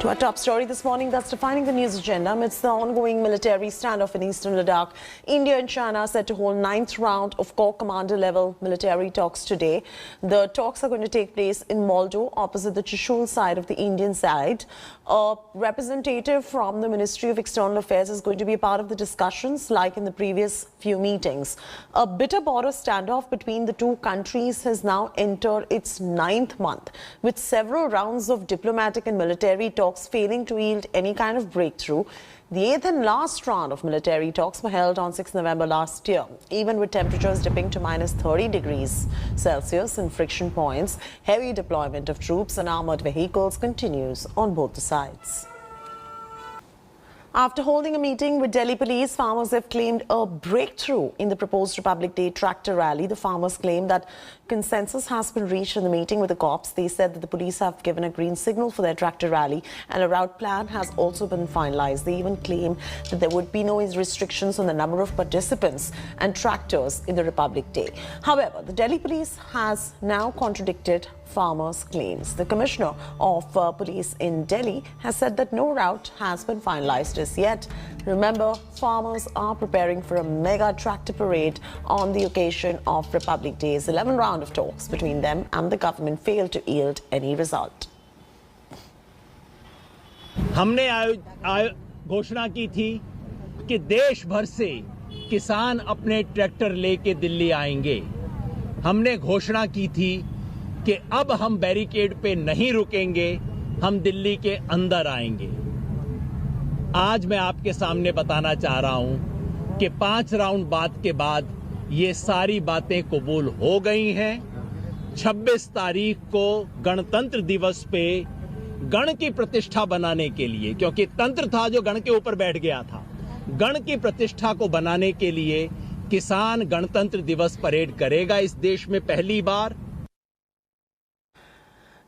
To our top story this morning that's defining the news agenda amidst the ongoing military standoff in eastern Ladakh. India and China are set to hold 9th round of Corps Commander level military talks today. The talks are going to take place in Moldo, opposite the Trishul side of the Indian side. A representative from the Ministry of External Affairs is going to be a part of the discussions like in the previous few meetings. A bitter border standoff between the two countries has now entered its 9th month, with several rounds of diplomatic and military talks failing to yield any kind of breakthrough. The 8th and last round of military talks were held on 6 November last year. Even with temperatures dipping to minus 30 degrees Celsius and friction points, heavy deployment of troops and armoured vehicles continues on both the sides. After holding a meeting with Delhi police, farmers have claimed a breakthrough in the proposed Republic Day tractor rally. The farmers claim that consensus has been reached in the meeting with the cops. They said that the police have given a green signal for their tractor rally and a route plan has also been finalized. They even claim that there would be no restrictions on the number of participants and tractors in the Republic Day. However, the Delhi police has now contradicted farmers' claims. The Commissioner of Police in Delhi has said that no route has been finalized as yet. Remember, farmers are preparing for a mega tractor parade on the occasion of Republic Day's 11th round of talks between them and the government failed to yield any result. हमने घोषणा की थी कि देश भर से किसान अपने ट्रैक्टर लेके दिल्ली आएंगे। हमने घोषणा की थी कि अब हम बैरिकेड पे नहीं रुकेंगे, हम दिल्ली के अंदर आएंगे। आज मैं आपके सामने बताना चाह रहा हूं कि 5 राउंड बात के बाद ये सारी बातें कबूल हो गई हैं। 26 तारीख को गणतंत्र दिवस पे गण की प्रतिष्ठा बनाने के लिए, क्योंकि तंत्र था जो गण के ऊपर बैठ गया था, गण की प्रतिष्ठा को बनाने के लिए किसान गणतंत्र दिवस परेड करेगा इस देश में पहली बार।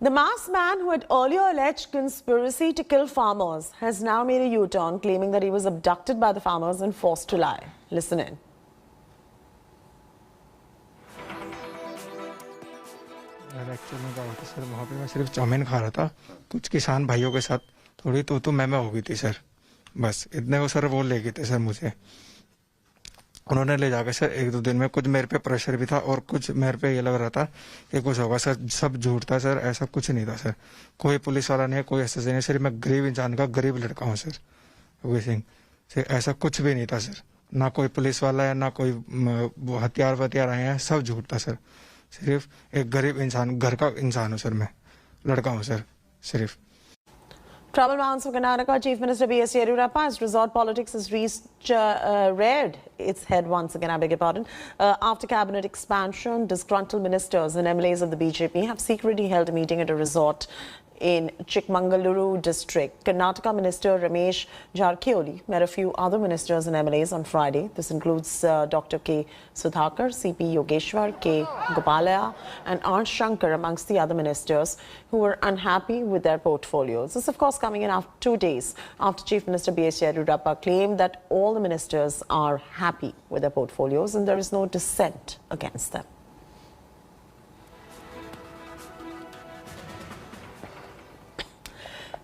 The masked man who had earlier alleged conspiracy to kill farmers has now made a U-turn, claiming that he was abducted by the farmers and forced to lie. Listen in. Actually क्या होता sir, वहाँ पे मैं सिर्फ chowmein खा रहा था, कुछ किसान भाइयों के साथ थोड़ी तो मैं हो गई थी सर, बस इतने को सर वो ले गए थे सर मुझे। उन्होंने ले जाकर सर 1-2 दिन में कुछ मेरे पे प्रेशर भी था और कुछ मेरे पे ये लग रहा था कि कुछ होगा सर। सब झूठ था सर, ऐसा कुछ नहीं था सर। कोई पुलिस वाला नहीं है, कोई ऐसा नहीं है सर। मैं गरीब इंसान का गरीब लड़का हूँ सर, सिंह ऐसा कुछ भी नहीं था सर। ना कोई पुलिस वाला है, ना कोई हथियार आए हैं, सब झूठ था सर। सिर्फ एक गरीब इंसान, घर का इंसान हूँ सर, मैं लड़का हूँ सर सिर्फ। Trouble mounts for Karnataka. Chief Minister B.S. Yediyurappa's resort politics has reared its head once again, I beg your pardon. After cabinet expansion, disgruntled ministers and MLAs of the BJP have secretly held a meeting at a resort in Chikmagaluru district. Karnataka Minister Ramesh Jarkioli met a few other ministers and MLAs on Friday. This includes Dr. K. Sudhakar, CP Yogeshwar, K. Gopalaya and R. Shankar amongst the other ministers who were unhappy with their portfolios. This, of course, coming in after 2 days after Chief Minister B.S. Yediyurappa claimed that all the ministers are happy with their portfolios and there is no dissent against them.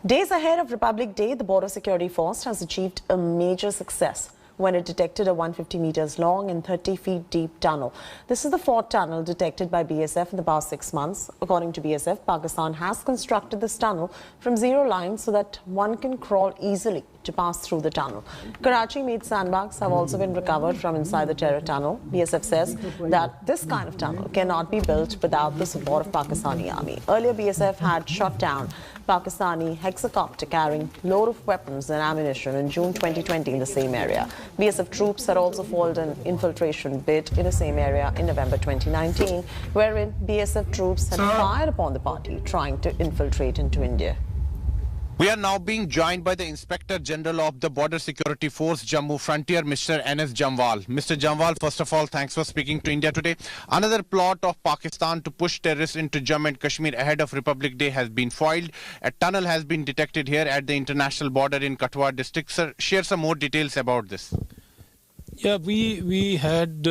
Days ahead of Republic Day, the Border Security Force has achieved a major success when it detected a 150 meters long and 30 feet deep tunnel. This is the 4th tunnel detected by BSF in the past 6 months. According to BSF, Pakistan has constructed this tunnel from zero line so that one can crawl easily to pass through the tunnel. Karachi-made sandbags have also been recovered from inside the terror tunnel. BSF says that this kind of tunnel cannot be built without the support of Pakistani army. Earlier, BSF had shot down Pakistani hexacopter carrying load of weapons and ammunition in June 2020 in the same area. BSF troops had also foiled an infiltration bid in the same area in November 2019, wherein BSF troops had fired upon the party trying to infiltrate into India. We are now being joined by the Inspector General of the Border Security Force, Jammu Frontier, Mr. N.S. Jamwal. Mr. Jamwal, first of all, thanks for speaking to India Today. Another plot of Pakistan to push terrorists into Jammu and Kashmir ahead of Republic Day has been foiled. A tunnel has been detected here at the international border in Katwa district. Sir, share some more details about this. Yeah, we had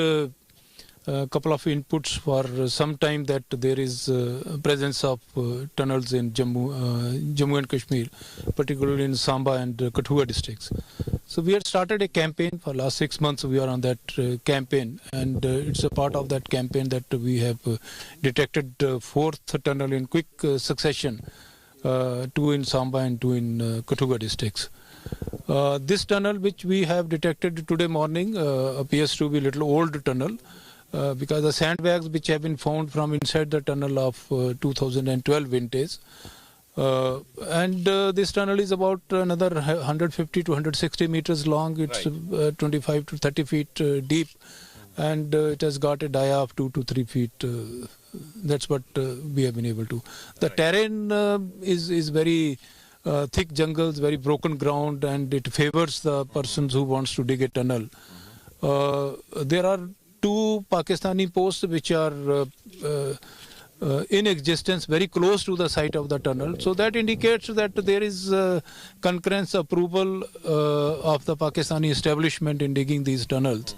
a couple of inputs for some time that there is presence of tunnels in Jammu and Kashmir, particularly in Samba and Kathua districts. So we had started a campaign for last 6 months. We are on that campaign, and it's a part of that campaign that we have detected fourth tunnel in quick succession, 2 in Samba and 2 in Kathua districts. This tunnel which we have detected today morning appears to be a little old tunnel because the sandbags which have been found from inside the tunnel of 2012 vintage. This tunnel is about another 150 to 160 meters long. It's 25 to 30 feet deep, and it has got a dia of 2 to 3 feet. That's what we have been able to. The terrain is very thick jungles, very broken ground, and it favors the persons who wants to dig a tunnel. There are 2 Pakistani posts which are in existence very close to the site of the tunnel. So that indicates that there is concurrence approval of the Pakistani establishment in digging these tunnels.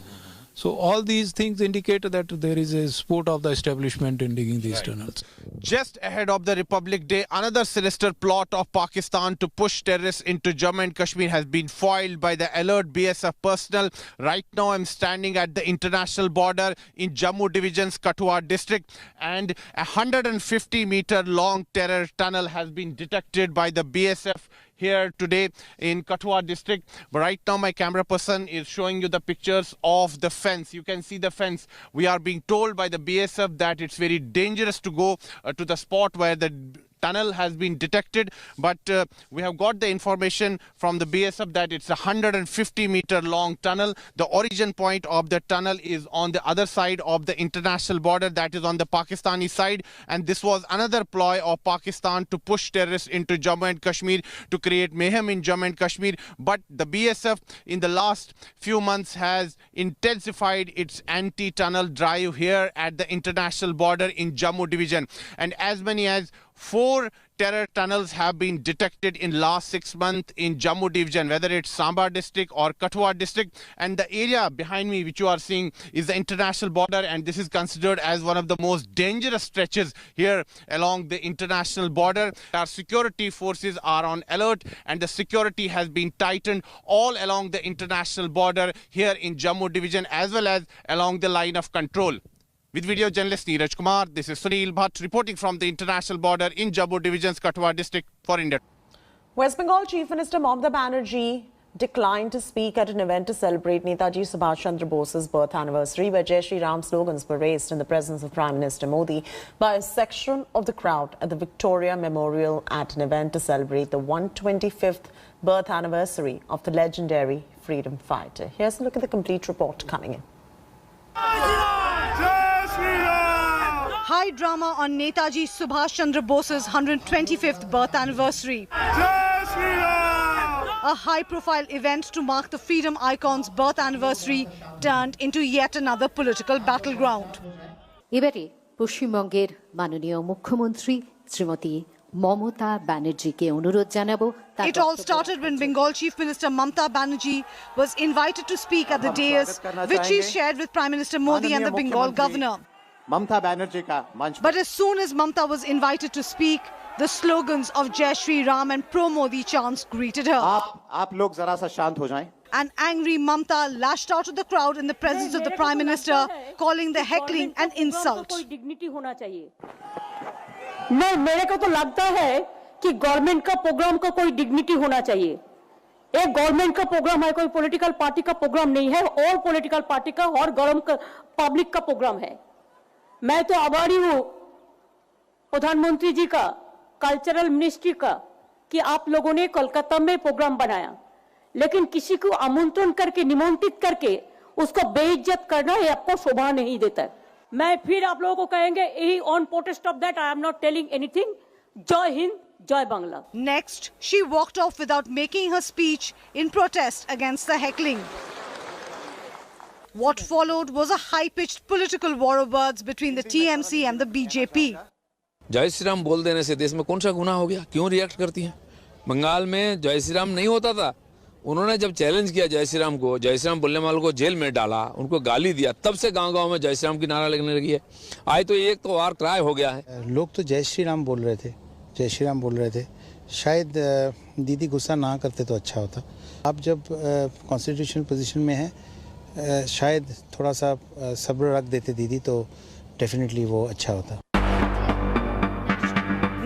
So all these things indicate that there is a support of the establishment in digging these tunnels. Just ahead of the Republic Day, another sinister plot of Pakistan to push terrorists into Jammu and Kashmir has been foiled by the alert BSF personnel. Right now I'm standing at the international border in Jammu Division's Kathua district, and a 150-meter long terror tunnel has been detected by the BSF here today in Kathua district. But right now my camera person is showing you the pictures of the fence. You can see the fence. We are being told by the BSF that it's very dangerous to go to the spot where the tunnel has been detected, but we have got the information from the BSF that it's a 150-meter long tunnel. The origin point of the tunnel is on the other side of the international border, that is on the Pakistani side, and this was another ploy of Pakistan to push terrorists into Jammu and Kashmir, to create mayhem in Jammu and Kashmir. But the BSF in the last few months has intensified its anti-tunnel drive here at the international border in Jammu Division, and as many as 4 terror tunnels have been detected in last 6 months in Jammu Division, whether it's Samba district or Kathua district. And the area behind me which you are seeing is the international border, and this is considered as one of the most dangerous stretches here along the international border. Our security forces are on alert, and the security has been tightened all along the international border here in Jammu Division as well as along the line of control. With video journalist Neeraj Kumar, this is Sunil Bhatt reporting from the international border in Jammu Division's Kathua district for India. West Bengal Chief Minister Mamata Banerjee declined to speak at an event to celebrate Netaji Subhash Chandra Bose's birth anniversary, where Jai Shri Ram slogans were raised in the presence of Prime Minister Modi by a section of the crowd at the Victoria Memorial at an event to celebrate the 125th birth anniversary of the legendary freedom fighter. Here's a look at the complete report coming in. High drama on Netaji Subhash Chandra Bose's 125th birth anniversary. A high-profile event to mark the freedom icon's birth anniversary turned into yet another political battleground. এবারে পশ্চিমবঙ্গের মাননীয় মুখ্যমন্ত্রী শ্রীমতী মমতা ব্যানার্জিকে অনুরোধ জানাবো। It all started when Bengal Chief Minister Mamata Banerjee was invited to speak at the dais, which she shared with Prime Minister Modi and the Bengal governor. But as soon as Mamata was invited to speak, the slogans of Jai Shri Ram and pro-Modi chants greeted her. An angry Mamata lashed out at the crowd in the presence of the Prime Minister, calling the heckling an insult. मेरे को तो लगता है कि government का programme का कोई dignity होना चाहिए। एक गवर्नमेंट का प्रोग्राम है, कोई पॉलिटिकल पार्टी का प्रोग्राम नहीं है, और पॉलिटिकल पार्टी का और पब्लिक का प्रोग्राम है। मैं तो आभारी हूँ प्रधानमंत्री जी का, कल्चरल मिनिस्ट्री का, कि आप लोगों ने कोलकाता में प्रोग्राम बनाया, लेकिन किसी को आमंत्रण करके, निमंत्रित करके उसको बेइज्जत करना ये आपको शोभा नहीं देता है। मैं फिर आप लोगों को कहेंगे, on protest of that I am not telling anything. जय हिंद, जय Bangla. Next, she walked off without making her speech in protest against the heckling. What followed was a high-pitched political war of words between the TMC and the BJP. जय श्री राम बोल देने से देश में कौन सा गुनाह हो गया? क्यों रिएक्ट करती हैं? बंगाल में जय श्री राम नहीं होता था, उन्होंने जब चैलेंज किया जय श्री राम को, जय श्री राम बोलने वालों को जेल में डाला, उनको गाली दिया, तब से गांव-गांव में जय श्री राम की नारा लगने लगी है। आज तो एक तो वार क्राई हो गया है। लोग तो जय श्री राम बोल रहे थे, जय श्री राम बोल रहे थे। शायद दीदी गुस्सा ना करते तो अच्छा होता। आप जब कॉन्स्टिट्यूशनल पोजीशन में हैं, शायद थोड़ा सा सब्र रख देते दीदी तो डेफिनेटली वो अच्छा होता।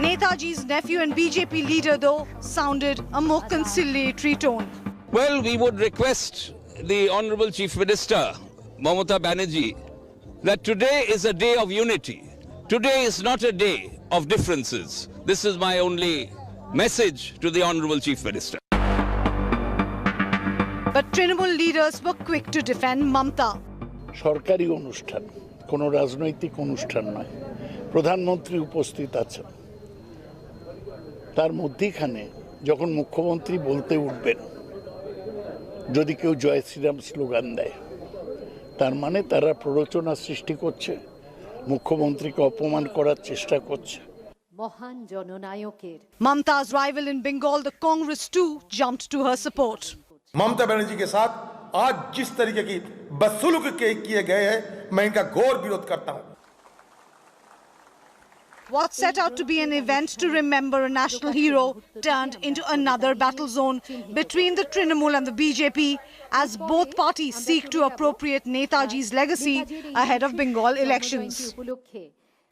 Netaji's nephew and BJP leader, though, sounded a more conciliatory tone. Well, we would request the Honorable Chief Minister, Mamata Banerjee, that today is a day of unity. Today is not a day of differences. This is my only message to the Honorable Chief Minister. But Trinamool leaders were quick to defend Mamta. সরকারি অনুষ্ঠান, কোনো রাজনৈতিক অনুষ্ঠান নয়। প্রধানমন্ত্রী উপস্থিত আছেন। তার মধ্যখানে যখন মুখ্যমন্ত্রী বলতে উঠবেন, যদি কেউ জয় শ্রীরাম স্লোগান দেয়, তার মানে তারা প্ররোচনা সৃষ্টি করছে, মুখ্যমন্ত্রীকে অপমান করার চেষ্টা করছে। মহান জননায়কের Mamta's rival in Bengal, the Congress too, jumped to her support. Mamata Banerjee के साथ आज जिस तरीके की बदसलूकी किए गए हैं, मैं इनका घोर विरोध करता हूं। What set out to be an event to remember a national hero turned into another battle zone between the Trinamool and the BJP as both parties seek to appropriate Netaji's legacy ahead of Bengal elections.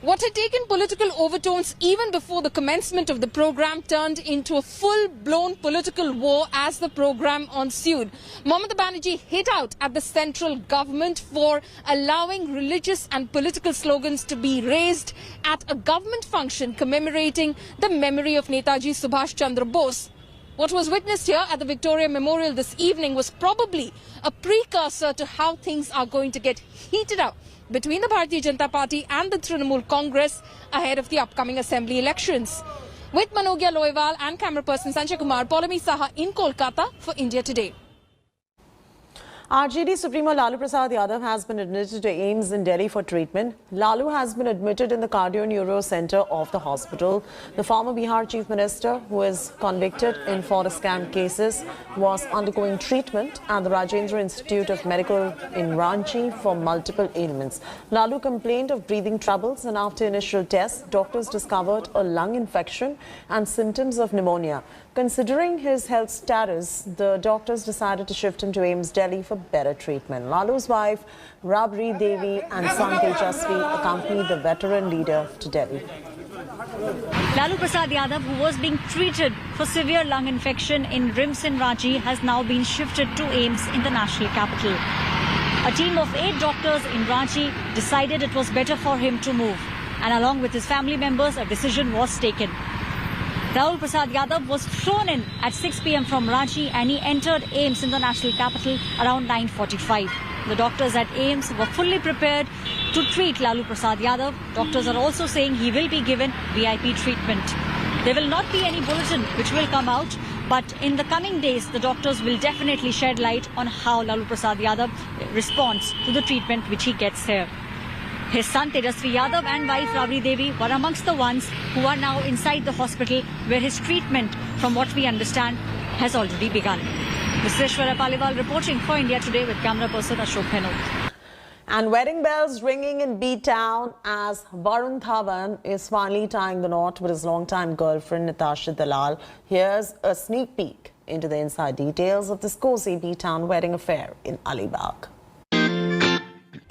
What had taken political overtones even before the commencement of the program turned into a full-blown political war as the program ensued. Mamata Banerjee hit out at the central government for allowing religious and political slogans to be raised at a government function commemorating the memory of Netaji Subhash Chandra Bose. What was witnessed here at the Victoria Memorial this evening was probably a precursor to how things are going to get heated up between the Bharatiya Janata Party and the Trinamool Congress ahead of the upcoming assembly elections. With Manogya Loiwal and camera person Sanjay Kumar, Polami Saha in Kolkata for India Today. RJD Supremo Lalu Prasad Yadav has been admitted to AIIMS in Delhi for treatment. Lalu has been admitted in the Cardio-Neuro Center of the hospital. The former Bihar Chief Minister, who is convicted in 4 scam cases, was undergoing treatment at the Rajendra Institute of Medical in Ranchi for multiple ailments. Lalu complained of breathing troubles, and after initial tests, doctors discovered a lung infection and symptoms of pneumonia. Considering his health status, the doctors decided to shift him to AIIMS Delhi for better treatment. Lalu's wife, Rabri Devi, and son Tejasvi accompanied the veteran leader to Delhi. Lalu Prasad Yadav, who was being treated for severe lung infection in RIMS in Ranchi, has now been shifted to AIIMS in the national capital. A team of 8 doctors in Ranchi decided it was better for him to move, and along with his family members, a decision was taken. Rahul Prasad Yadav was flown in at 6 p.m. from Ranchi, and he entered AIIMS in the national capital around 9:45. The doctors at AIIMS were fully prepared to treat Lalu Prasad Yadav. Doctors are also saying he will be given VIP treatment. There will not be any bulletin which will come out, but in the coming days, the doctors will definitely shed light on how Lalu Prasad Yadav responds to the treatment which he gets here. His son Tejasvi Yadav and wife Rabri Devi were amongst the ones who are now inside the hospital, where his treatment, from what we understand, has already begun. This is Shwara Paliwal reporting for India Today with camera person Ashok Phenot. And wedding bells ringing in B-Town as Varun Dhawan is finally tying the knot with his longtime girlfriend Natasha Dalal. Here's a sneak peek into the inside details of this cozy B-Town wedding affair in Alibag.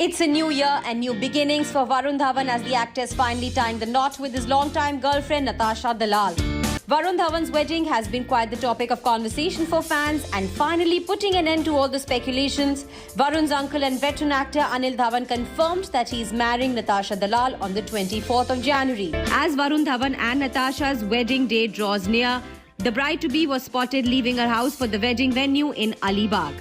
It's a new year and new beginnings for Varun Dhawan as the actor is finally tying the knot with his longtime girlfriend Natasha Dalal. Varun Dhawan's wedding has been quite the topic of conversation for fans, and finally putting an end to all the speculations, Varun's uncle and veteran actor Anil Dhawan confirmed that he is marrying Natasha Dalal on the 24th of January. As Varun Dhawan and Natasha's wedding day draws near, the bride-to-be was spotted leaving her house for the wedding venue in Alibag.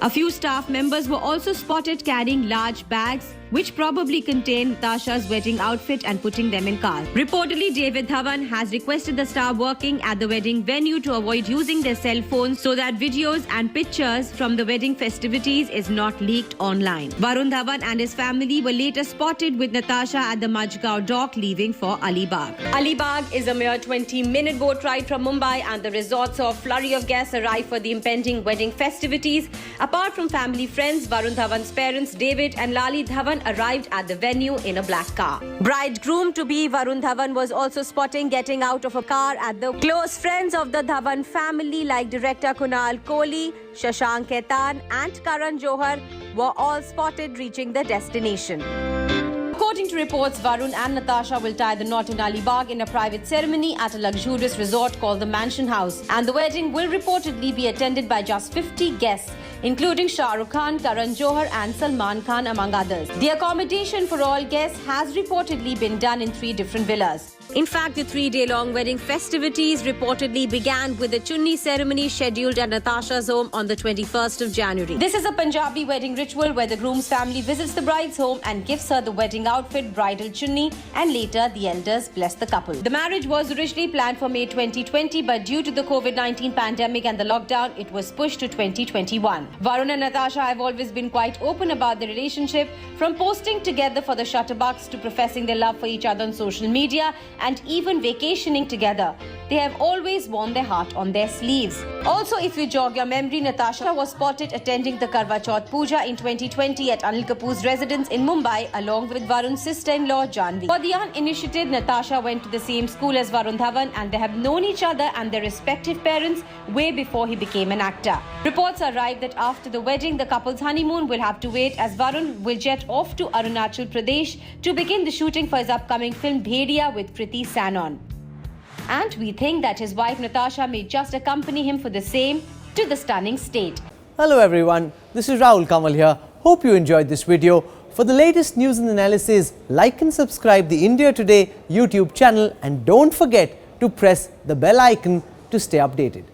A few staff members were also spotted carrying large bags which probably contained Natasha's wedding outfit and putting them in cars. Reportedly, David Dhawan has requested the star working at the wedding venue to avoid using their cell phones so that videos and pictures from the wedding festivities is not leaked online. Varun Dhawan and his family were later spotted with Natasha at the Majgaon dock leaving for Alibag. Alibag is a mere 20-minute boat ride from Mumbai, and the resort saw a flurry of guests arrive for the impending wedding festivities. Apart from family friends, Varun Dhawan's parents David and Lali Dhawan arrived at the venue in a black car. Bridegroom-to-be Varun Dhawan was also spotted getting out of a car at the close friends of the Dhawan family like director Kunal Kohli, Shashank Khaitan and Karan Johar were all spotted reaching the destination. According to reports, Varun and Natasha will tie the knot in Alibag in a private ceremony at a luxurious resort called the Mansion House, and the wedding will reportedly be attended by just 50 guests, including Shah Rukh Khan, Karan Johar and Salman Khan among others. The accommodation for all guests has reportedly been done in 3 different villas. In fact, the 3-day-long wedding festivities reportedly began with a chunni ceremony scheduled at Natasha's home on the 21st of January. This is a Punjabi wedding ritual where the groom's family visits the bride's home and gives her the wedding outfit, bridal chunni, and later the elders bless the couple. The marriage was originally planned for May 2020, but due to the COVID-19 pandemic and the lockdown, it was pushed to 2021. Varun and Natasha have always been quite open about their relationship, from posting together for the Shutterbucks to professing their love for each other on social media and even vacationing together. They have always worn their heart on their sleeves. Also, if you jog your memory, Natasha was spotted attending the Karwa Chauth Puja in 2020 at Anil Kapoor's residence in Mumbai along with Varun's sister-in-law Janvi. For the uninitiated, Natasha went to the same school as Varun Dhawan and they have known each other and their respective parents way before he became an actor. Reports arrived that after the wedding, the couple's honeymoon will have to wait as Varun will jet off to Arunachal Pradesh to begin the shooting for his upcoming film Bhediya with Kriti Sanon. And we think that his wife Natasha may just accompany him for the same to the stunning state. Hello everyone, this is Rahul Kamal here. Hope you enjoyed this video. For the latest news and analysis, like and subscribe the India Today YouTube channel and don't forget to press the bell icon to stay updated.